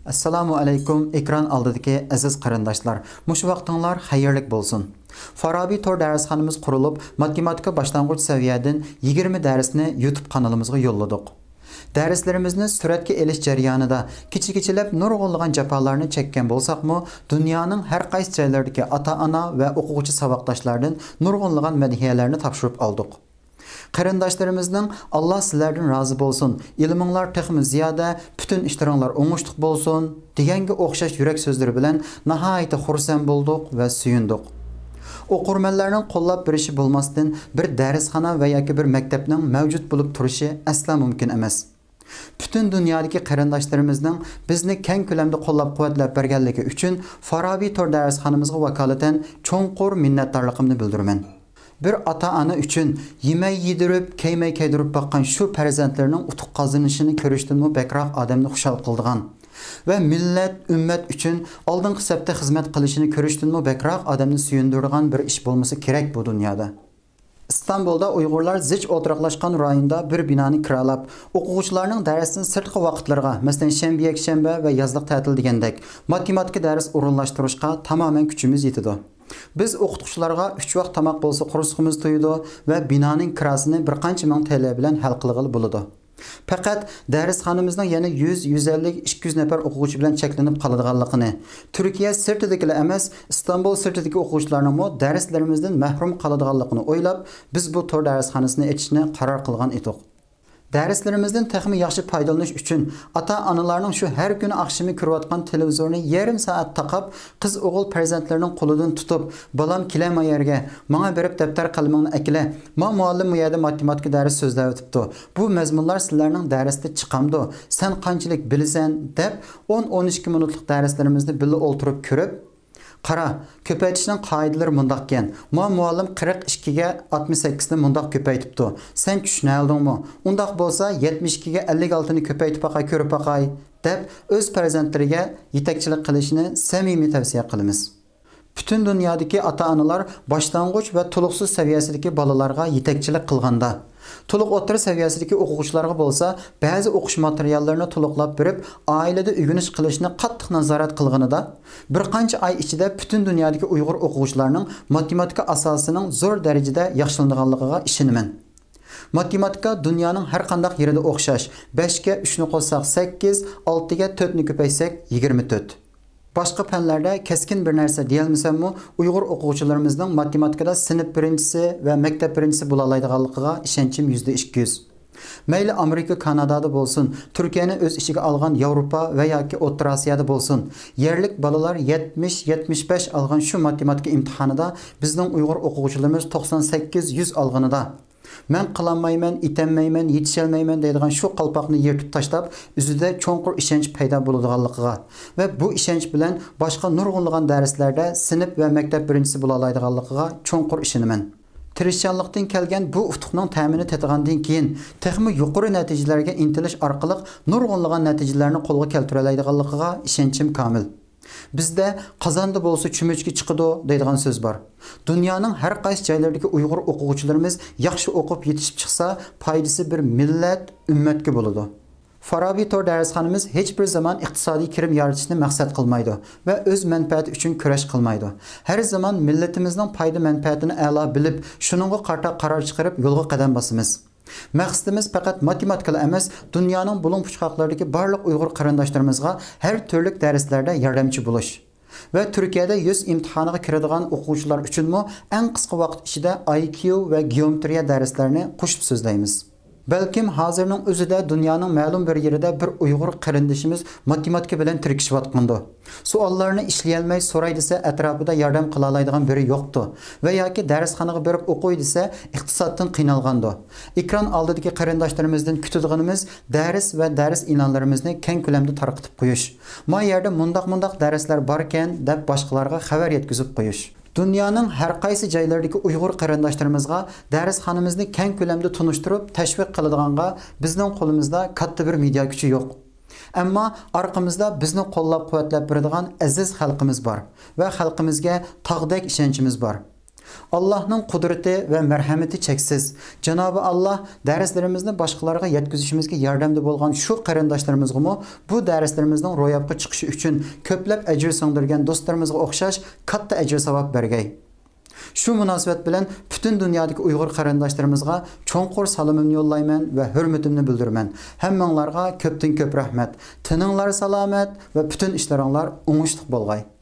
Assalamu alaykum ekran oldidagi aziz qarindoshlar. Mushu vaqtinglar xayrlik bo'lsin. Farabi tor darsxonamiz qurilib, matematika boshlang'ich saviyadan 20 darsni YouTube kanalimizga yo'lladik. Darslarimizni suratga elish jarayonida kichik-kichilab nurg'unlagan jafolarni chekkan bo'lsaqmi, dunyoning har qaysi joylaridagi ota-ona va o'quvchi saboqdoshlardan nurg'unlagan madhiyalarni topshirib oldik. Qarindoshlarımızın Allah sizlerden razı bolsun, ilminglar texmi ziyoda, bütün işleringlar oңushliq bolsun deganga o'xshash yurak so'zlari bilan nihoyatda xursand bo'ldik va suyundik. O'qurmanlarning qo'llab berishi bo'lmasdan bir darsxona va yoki bir maktabning mavjud bo'lib turishi asla mumkin emas. Bütün dünyadaki qarindoshlarımızning bizni keng ko'lamda qo'llab-quvvatlab berganligi uchun Farabi tor darsxonamizga vakolatan cho'nqur minnatdorligimni bildiraman. Bir ata-ana üçün yemey yedirip, keymey keydirip bakkan şu farzandlarning utuq qozonishini ko'rishdinmi bakroq odamni xushal qildigan ve millet, ümmet üçün oldingi safda xizmat qilishini ko'rishdinmi bakroq odamni suyundirgan bir ish bo'lmasa kerak bu dunyoda. İstanbul'da Uygurlar zich o'tiraqlashgan rayonda bir binoni kiralab, o'quvchilarning darsini sirtqi vaqtlarga, masalan shanba, yakshanba va yozliq ta'til degandek matematika dars o'rinlashtirishga tamoman kuchimiz yetadi. Biz o'qituvchilarga 3 vaqt tamoq bo'lsa qursimiz to'ydi va binoning kirasini bir qancha ming TL bilan hal qilg'ili bo'ladi. Faqat darsxonamizning yana 100, 150, 200 nafar o'quvchi bilan cheklanib qoladiganligini, Turkiya sirtidagilar emas, Istanbul sirtidagi o'quvchilarning darslarimizdan mahrum qoladiganligini o'ylab, biz bu tor darsxonasini ochishni qaror qilgan edik. Darslarimizdan texmi yaxshi foydalanish uchun ota-onalarning shu har kuni oqshimi ko'rayotgan televizorni yarim soat taqab, qiz o'g'il farzandlarining qo'lidan tutib, "Balam kelma yerga, menga berib daftar qalamingni akila. Men muallim bu yerda matematika dars so'zlab o'tibdi. Bu mazmunlar sizlarning darsda chiqamdi. Sen qanchalik bilasan?" deb 10-12 minutlik darslarimizni birga o'ltirib ko'rib, qara, ko'paytirishning qoidalari mundaq ekan. Muallim 42 ga 68 ni mundaq ko'paytibdi. Sen tushunaldingmi? Undaq bo'lsa 72 ga 56 ni ko'paytib baqay, ko'rib baqay deb o'z farzandlariga yetakchilik qilishini samimiy tavsiya qilamiz. Bütün dünyadaki ata-analar başlangıç ve tuluqsuz seviyesideki balalarga yetakchilik qilganda, Tuluq o'rta seviyesideki o'quvchilarga bo'lsa, ba'zi o'qish materiallarini tuluqlab berib, oilada o'rganish qilishni qattiq nazorat qilganida, bir qancha oy ichida bütün dünyadagi Uyg'ur o'quvchilarining matematika asosining zo'r darajada yaxshilanganligiga ishonaman. Matematika dunyoning har qanday yerida o'xshash. 5 ga 3 ni qo'shsak 8, 6 ga 4 ni ko'paysak 24. Başqa fanlarda keskin bir narsa deyilmasammi, Uyg'ur o'quvchilarimizning matematikada sinf birinchisi va maktab birinchisi bo'la oladiganligiga ishonchim %200. Mayli Amerika, Kanadada bo'lsin, Turkiyani o'z ichiga olgan Yevropa va yoki O'rta Osiyoda bo'lsin, yerlik bolalar 70-75 olgan shu matematika imtihonida bizning Uyg'ur o'quvchilarimiz 98-100 olganida men qilolmayman, itanmayman, yetisholmayman deydigan shu qalpoqni yirtib tashlab, o'zida cho'nqur ishonch paydo bo'ladiganligiga va bu ishonch bilan boshqa nurg'unlagan darslarda sinf va maktab birinchisi bo'la oladiganligiga cho'nqur ishonaman. Tirishchanlikdan kelgan bu utuqning ta'mini tetigandan keyin texmi yuqori natijalarga intilish orqali nurg'unlagan natijalarni qo'lga keltira oladiganligiga ishonchim komil. Bizde qozonda bo'lsa cho'michga chiqadi deydigan so'z bor. Dunyoning har qaysi joylaridagi Uyg'ur o'quvchilarimiz yaxshi o'qib yetishib chiqsa, foydasi bir millat, ummatga bo'ladi. Farabi tor darsxonamiz hech bir zaman iqtisodiy kirim yaratishni maqsad qilmaydi va o'z manfaati uchun kurash qilmaydi. Har zaman millatimizning foyda manfaatini a'lo bilib, shuningga qarta qaror chiqarib yo'lga qadam bosamiz. Maqsadimiz faqat matematikada emas, dunyoning bulun puchqoqlaridagi barliq Uyg'ur qarindoshlarimizga har turli darslarda yordamchi bo'lish. Va Turkiyada 100 imtihoniga kiradigan o'quvchilar uchunmi eng qisqa vaqt ichida IQ va geometriya darslarini qo'shib so'zlaymiz. Balkim hozirning o'zida dunyoning ma'lum bir yerida bir Uyg'ur qarindishimiz matematika bilan tirkishyotgandi. Savollarni ishlayolmay so'ray desa atrofida yordam qila oladigan biri yo'qdi va yoki darsxonaga berib o'qiy desa iqtisoddan qiynalgandi. Ekran oldidagi qarindoshlarimizdan kutadiganimiz dars va dars e'lonlarimizni keng ko'lamda tarqatib qo'yish. Ma yerda mundaq darslar bor ekan deb boshqalarga xabar yetkazib qo'yish. Dunyoning har qaysi joylaridagi Uyg'ur qarindoshlarimizga darsxonamizni keng ko'lamda tunishtirib, tashviq qiladiganga bizning qo'limizda katta bir media kuchi yo'q. Ammo orqamizda bizni qo'llab-quvvatlab beradigan aziz xalqimiz bor va xalqimizga tog'dek ishonchimiz bor. Allah'ның құдіреті ve merhameti çeksiz. Cenab-ı Allah derslerimizni başkalarına yetkizişimizge yardımcı bolgan şu qarindaşlarımızga bu derslerimizden ro'yobga chiqishi uchun ko'plab ajr singdirgan do'stlarimizga o'xshash katta ajr savob bergay. Şu münasebet bilen bütün dünyadaki Uyghur qarindaşlarımızga cho'nqur salomimni yollayman ve hürmetimni bildirman. Hammanglarga ko'pdan ko'p rahmat. Tininglar salomat ve bütün ishlaringlar o'ngishli bo'lgay.